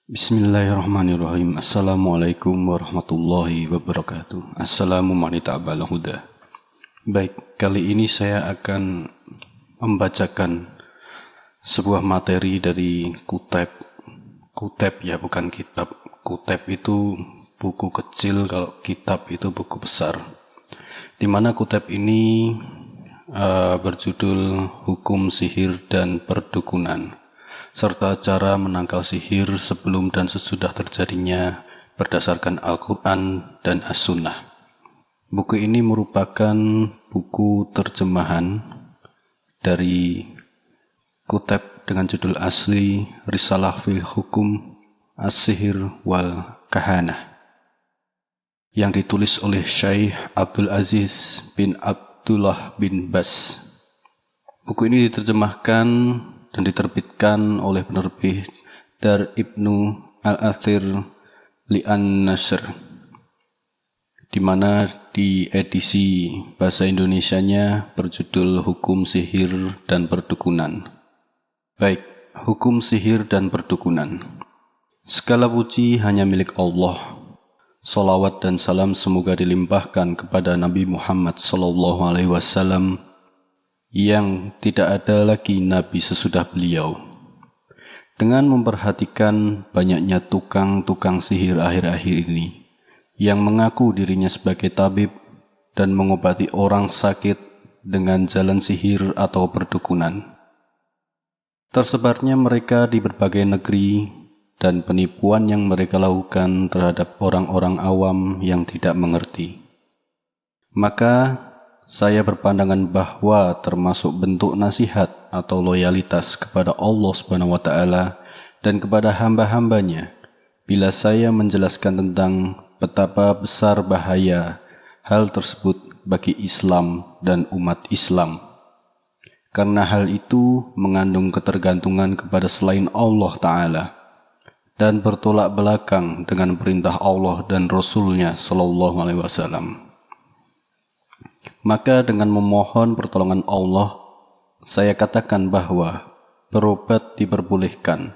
Bismillahirrahmanirrahim. Assalamualaikum warahmatullahi wabarakatuh. Assalamualaikum huda. Baik, kali ini saya akan membacakan sebuah materi dari Kuteb. Kuteb ya, bukan kitab. Kuteb itu buku kecil, kalau kitab itu buku besar. Di mana Kuteb ini berjudul Hukum Sihir dan Perdukunan, serta cara menangkal sihir sebelum dan sesudah terjadinya berdasarkan Al-Quran dan As-Sunnah. Buku ini merupakan buku terjemahan dari Kuteb dengan judul asli Risalah fil Hukum As-Sihir wal Kahanah, yang ditulis oleh Syekh Abdul Aziz bin Abdullah bin Bas. Buku ini diterjemahkan dan diterbitkan oleh penerbit Dar Ibnu Al-Athir Li'an-Nashr, di mana di edisi bahasa Indonesianya berjudul Hukum Sihir dan Perdukunan. Baik, Hukum Sihir dan Perdukunan. Segala puji hanya milik Allah. Salawat dan salam semoga dilimpahkan kepada Nabi Muhammad SAW, yang tidak ada lagi nabi sesudah beliau. Dengan memperhatikan banyaknya tukang-tukang sihir akhir-akhir ini, yang mengaku dirinya sebagai tabib dan mengobati orang sakit dengan jalan sihir atau perdukunan. Tersebarnya mereka di berbagai negeri dan penipuan yang mereka lakukan terhadap orang-orang awam yang tidak mengerti. Maka saya berpandangan bahwa termasuk bentuk nasihat atau loyalitas kepada Allah SWT dan kepada hamba-hambanya bila saya menjelaskan tentang betapa besar bahaya hal tersebut bagi Islam dan umat Islam. Karena hal itu mengandung ketergantungan kepada selain Allah Ta'ala dan bertolak belakang dengan perintah Allah dan Rasul-Nya SAW. Maka dengan memohon pertolongan Allah, saya katakan bahwa berobat diperbolehkan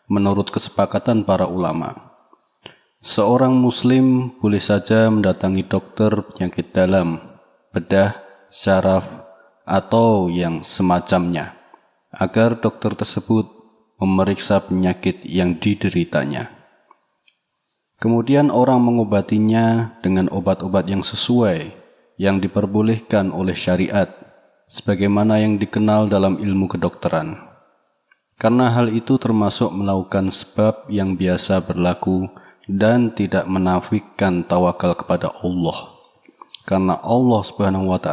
menurut kesepakatan para ulama. Seorang muslim boleh saja mendatangi dokter penyakit dalam, bedah, syaraf, atau yang semacamnya, agar dokter tersebut memeriksa penyakit yang dideritanya. Kemudian orang mengobatinya dengan obat-obat yang sesuai, yang diperbolehkan oleh syariat, sebagaimana yang dikenal dalam ilmu kedokteran. Karena hal itu termasuk melakukan sebab yang biasa berlaku dan tidak menafikan tawakal kepada Allah. Karena Allah SWT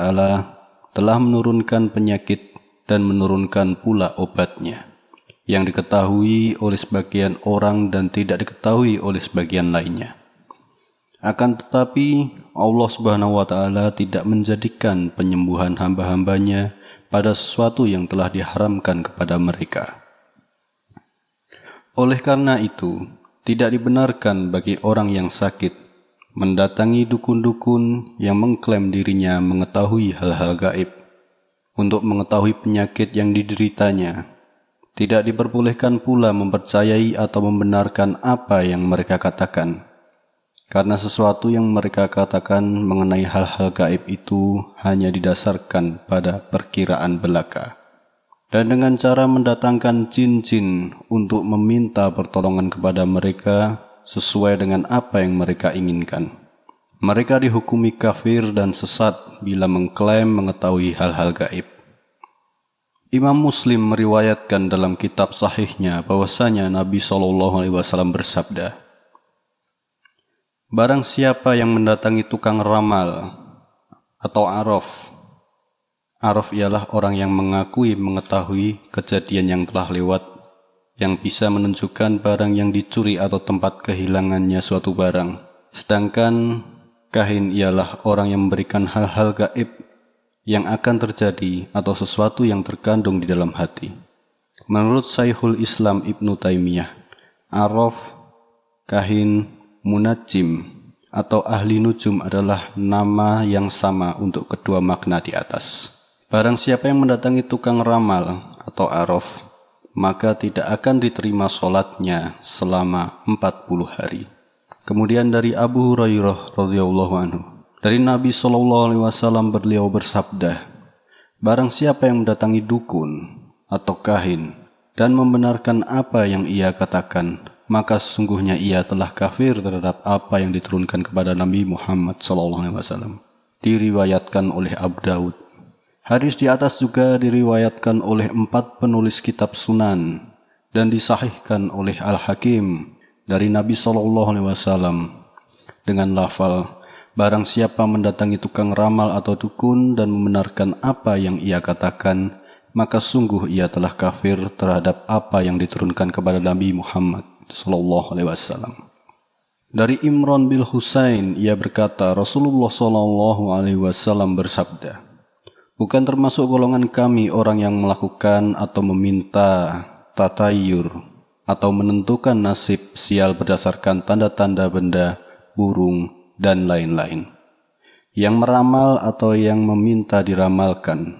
telah menurunkan penyakit dan menurunkan pula obatnya, yang diketahui oleh sebagian orang dan tidak diketahui oleh sebagian lainnya. Akan tetapi Allah SWT tidak menjadikan penyembuhan hamba-hambanya pada sesuatu yang telah diharamkan kepada mereka. Oleh karena itu, tidak dibenarkan bagi orang yang sakit mendatangi dukun-dukun yang mengklaim dirinya mengetahui hal-hal gaib untuk mengetahui penyakit yang dideritanya. Tidak diperbolehkan pula mempercayai atau membenarkan apa yang mereka katakan, karena sesuatu yang mereka katakan mengenai hal-hal gaib itu hanya didasarkan pada perkiraan belaka. Dan dengan cara mendatangkan jin-jin untuk meminta pertolongan kepada mereka sesuai dengan apa yang mereka inginkan. Mereka dihukumi kafir dan sesat bila mengklaim mengetahui hal-hal gaib. Imam Muslim meriwayatkan dalam kitab sahihnya bahwasanya Nabi SAW bersabda, barang siapa yang mendatangi tukang ramal atau araf. Araf ialah orang yang mengakui mengetahui kejadian yang telah lewat, yang bisa menunjukkan barang yang dicuri atau tempat kehilangannya suatu barang. Sedangkan kahin ialah orang yang memberikan hal-hal gaib yang akan terjadi atau sesuatu yang terkandung di dalam hati. Menurut Syekhul Islam Ibnu Taimiyah, araf, kahin, munajim atau ahli nujum adalah nama yang sama untuk kedua makna di atas. Barang siapa yang mendatangi tukang ramal atau araf, maka tidak akan diterima sholatnya selama 40 hari. Kemudian dari Abu Hurairah radhiyallahu anhu, dari Nabi SAW beliau bersabda, barang siapa yang mendatangi dukun atau kahin dan membenarkan apa yang ia katakan, maka sesungguhnya ia telah kafir terhadap apa yang diturunkan kepada Nabi Muhammad SAW. Diriwayatkan oleh Abu Daud. Hadis di atas juga diriwayatkan oleh 4 penulis kitab Sunan dan disahihkan oleh Al-Hakim dari Nabi SAW dengan lafal, barang siapa mendatangi tukang ramal atau dukun dan membenarkan apa yang ia katakan, maka sungguh ia telah kafir terhadap apa yang diturunkan kepada Nabi Muhammad SAW. Dari Imran bin Husain, ia berkata, Rasulullah SAW bersabda, bukan termasuk golongan kami orang yang melakukan atau meminta tatayur atau menentukan nasib sial berdasarkan tanda-tanda benda, burung, dan lain-lain. Yang meramal atau yang meminta diramalkan,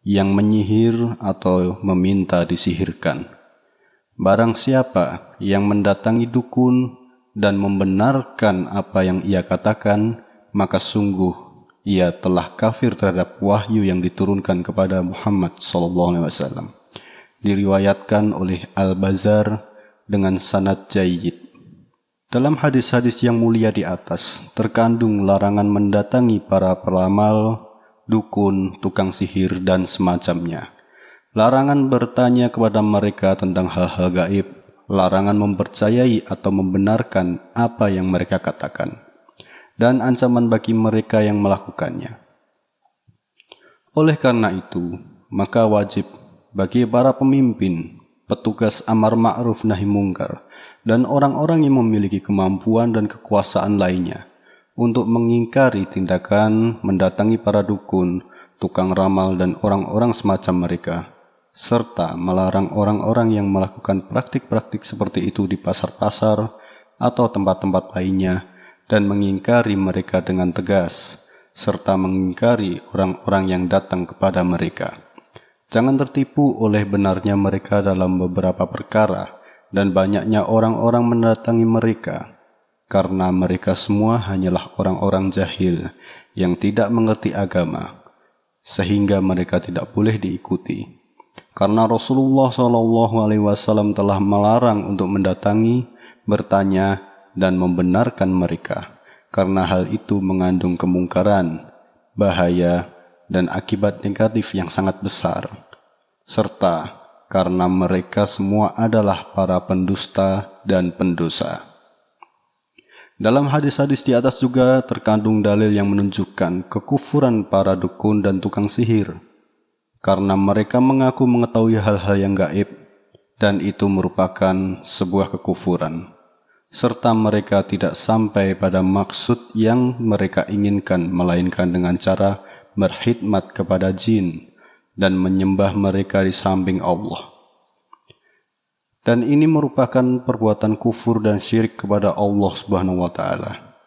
yang menyihir atau meminta disihirkan. Barang siapa yang mendatangi dukun dan membenarkan apa yang ia katakan, maka sungguh ia telah kafir terhadap wahyu yang diturunkan kepada Muhammad SAW. Diriwayatkan oleh Al-Bazzar dengan sanad jayyid. Dalam hadis-hadis yang mulia di atas terkandung larangan mendatangi para peramal, dukun, tukang sihir, dan semacamnya. Larangan bertanya kepada mereka tentang hal-hal gaib, larangan mempercayai atau membenarkan apa yang mereka katakan, dan ancaman bagi mereka yang melakukannya. Oleh karena itu, maka wajib bagi para pemimpin, petugas amar ma'ruf nahi mungkar, dan orang-orang yang memiliki kemampuan dan kekuasaan lainnya untuk mengingkari tindakan mendatangi para dukun, tukang ramal, dan orang-orang semacam mereka, serta melarang orang-orang yang melakukan praktik-praktik seperti itu di pasar-pasar atau tempat-tempat lainnya, dan mengingkari mereka dengan tegas, serta mengingkari orang-orang yang datang kepada mereka. Jangan tertipu oleh benarnya mereka dalam beberapa perkara dan banyaknya orang-orang mendatangi mereka, karena mereka semua hanyalah orang-orang jahil yang tidak mengerti agama, sehingga mereka tidak boleh diikuti. Karena Rasulullah SAW telah melarang untuk mendatangi, bertanya, dan membenarkan mereka, karena hal itu mengandung kemungkaran, bahaya, dan akibat negatif yang sangat besar, serta karena mereka semua adalah para pendusta dan pendosa. Dalam hadis-hadis di atas juga terkandung dalil yang menunjukkan kekufuran para dukun dan tukang sihir, karena mereka mengaku mengetahui hal-hal yang gaib, dan itu merupakan sebuah kekufuran, serta mereka tidak sampai pada maksud yang mereka inginkan, melainkan dengan cara berkhidmat kepada jin dan menyembah mereka di samping Allah. Dan ini merupakan perbuatan kufur dan syirik kepada Allah Subhanahu wa Ta'ala.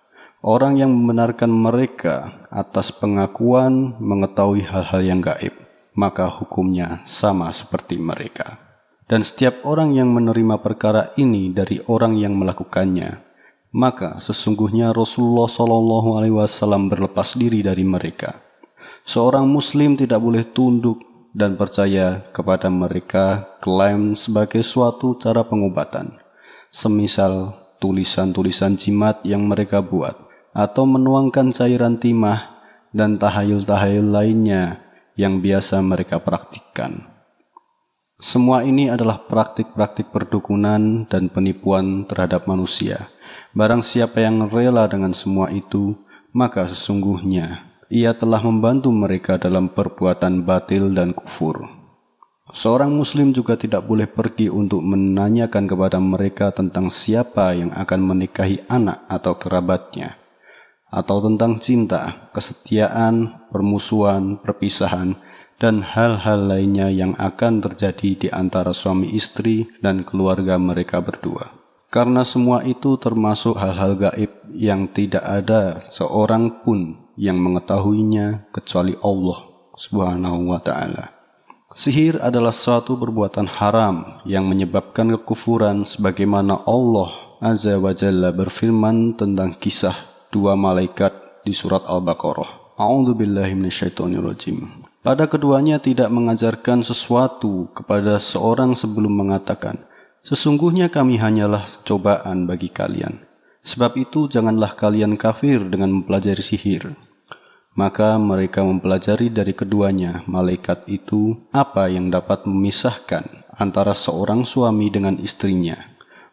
Orang yang membenarkan mereka atas pengakuan mengetahui hal-hal yang gaib, maka hukumnya sama seperti mereka. Dan setiap orang yang menerima perkara ini dari orang yang melakukannya, maka sesungguhnya Rasulullah SAW berlepas diri dari mereka. Seorang muslim tidak boleh tunduk dan percaya kepada mereka klaim sebagai suatu cara pengobatan, semisal tulisan-tulisan jimat yang mereka buat, atau menuangkan cairan timah dan tahayul-tahayul lainnya yang biasa mereka praktikkan. Semua ini adalah praktik-praktik perdukunan dan penipuan terhadap manusia. Barang siapa yang rela dengan semua itu, maka sesungguhnya ia telah membantu mereka dalam perbuatan batil dan kufur. Seorang muslim juga tidak boleh pergi untuk menanyakan kepada mereka tentang siapa yang akan menikahi anak atau kerabatnya, atau tentang cinta, kesetiaan, permusuhan, perpisahan, dan hal-hal lainnya yang akan terjadi di antara suami istri dan keluarga mereka berdua. Karena semua itu termasuk hal-hal gaib yang tidak ada seorang pun yang mengetahuinya kecuali Allah Subhanahu wa Ta'ala. Sihir adalah suatu perbuatan haram yang menyebabkan kekufuran, sebagaimana Allah Azza wa Jalla berfirman tentang kisah dua malaikat di surat Al-Baqarah. A'udzubillahi minasyaitonirrajim. Pada keduanya tidak mengajarkan sesuatu kepada seorang sebelum mengatakan, sesungguhnya kami hanyalah cobaan bagi kalian. Sebab itu janganlah kalian kafir dengan mempelajari sihir. Maka mereka mempelajari dari keduanya malaikat itu apa yang dapat memisahkan antara seorang suami dengan istrinya.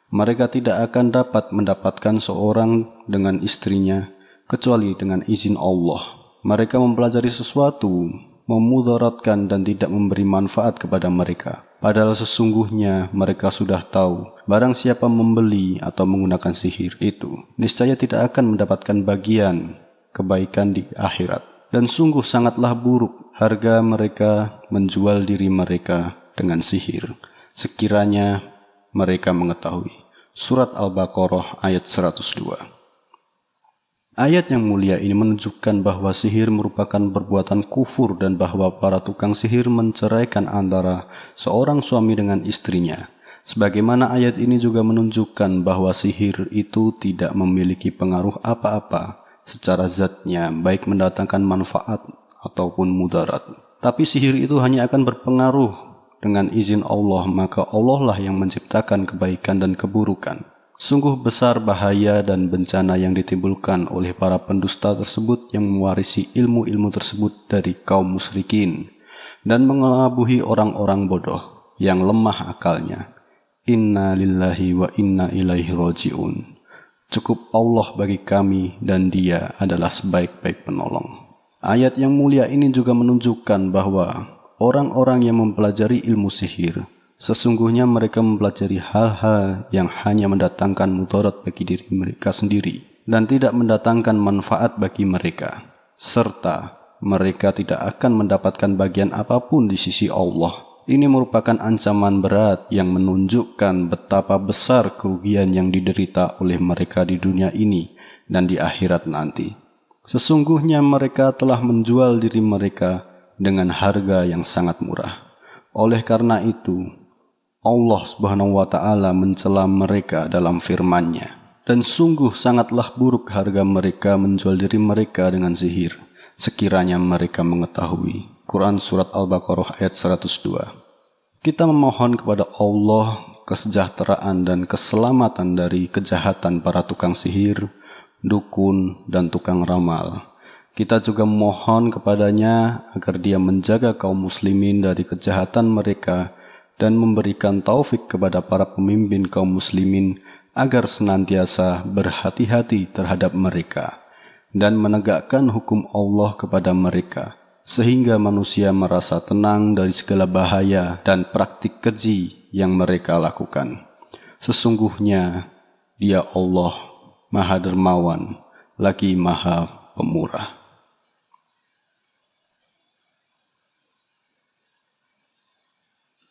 Mereka tidak akan dapat mendapatkan seorang dengan istrinya kecuali dengan izin Allah. Mereka mempelajari sesuatu, memudaratkan dan tidak memberi manfaat kepada mereka. Padahal sesungguhnya mereka sudah tahu, barang siapa membeli atau menggunakan sihir itu, niscaya tidak akan mendapatkan bagian kebaikan di akhirat. Dan sungguh sangatlah buruk harga mereka menjual diri mereka dengan sihir, sekiranya mereka mengetahui. Surat Al-Baqarah ayat 102. Ayat yang mulia ini menunjukkan bahwa sihir merupakan perbuatan kufur dan bahwa para tukang sihir menceraikan antara seorang suami dengan istrinya. Sebagaimana ayat ini juga menunjukkan bahwa sihir itu tidak memiliki pengaruh apa-apa secara zatnya, baik mendatangkan manfaat ataupun mudarat. Tapi sihir itu hanya akan berpengaruh dengan izin Allah, maka Allah lah yang menciptakan kebaikan dan keburukan. Sungguh besar bahaya dan bencana yang ditimbulkan oleh para pendusta tersebut yang mewarisi ilmu-ilmu tersebut dari kaum musyrikin dan mengelabuhi orang-orang bodoh yang lemah akalnya. Inna lillahi wa inna ilaihi raji'un. Cukup Allah bagi kami dan Dia adalah sebaik-baik penolong. Ayat yang mulia ini juga menunjukkan bahwa orang-orang yang mempelajari ilmu sihir, sesungguhnya mereka mempelajari hal-hal yang hanya mendatangkan mudarat bagi diri mereka sendiri dan tidak mendatangkan manfaat bagi mereka, serta mereka tidak akan mendapatkan bagian apapun di sisi Allah. Ini merupakan ancaman berat yang menunjukkan betapa besar kerugian yang diderita oleh mereka di dunia ini dan di akhirat nanti. Sesungguhnya mereka telah menjual diri mereka dengan harga yang sangat murah. Oleh karena itu, Allah Subhanahu wa Ta'ala mencela mereka dalam firman-Nya. Dan sungguh sangatlah buruk harga mereka menjual diri mereka dengan sihir, sekiranya mereka mengetahui. Quran Surat Al-Baqarah ayat 102. Kita memohon kepada Allah kesejahteraan dan keselamatan dari kejahatan para tukang sihir, dukun, dan tukang ramal. Kita juga memohon kepadanya agar Dia menjaga kaum muslimin dari kejahatan mereka dan memberikan taufik kepada para pemimpin kaum muslimin agar senantiasa berhati-hati terhadap mereka dan menegakkan hukum Allah kepada mereka, sehingga manusia merasa tenang dari segala bahaya dan praktik keji yang mereka lakukan. Sesungguhnya Dia Allah Maha Dermawan lagi Maha Pemurah.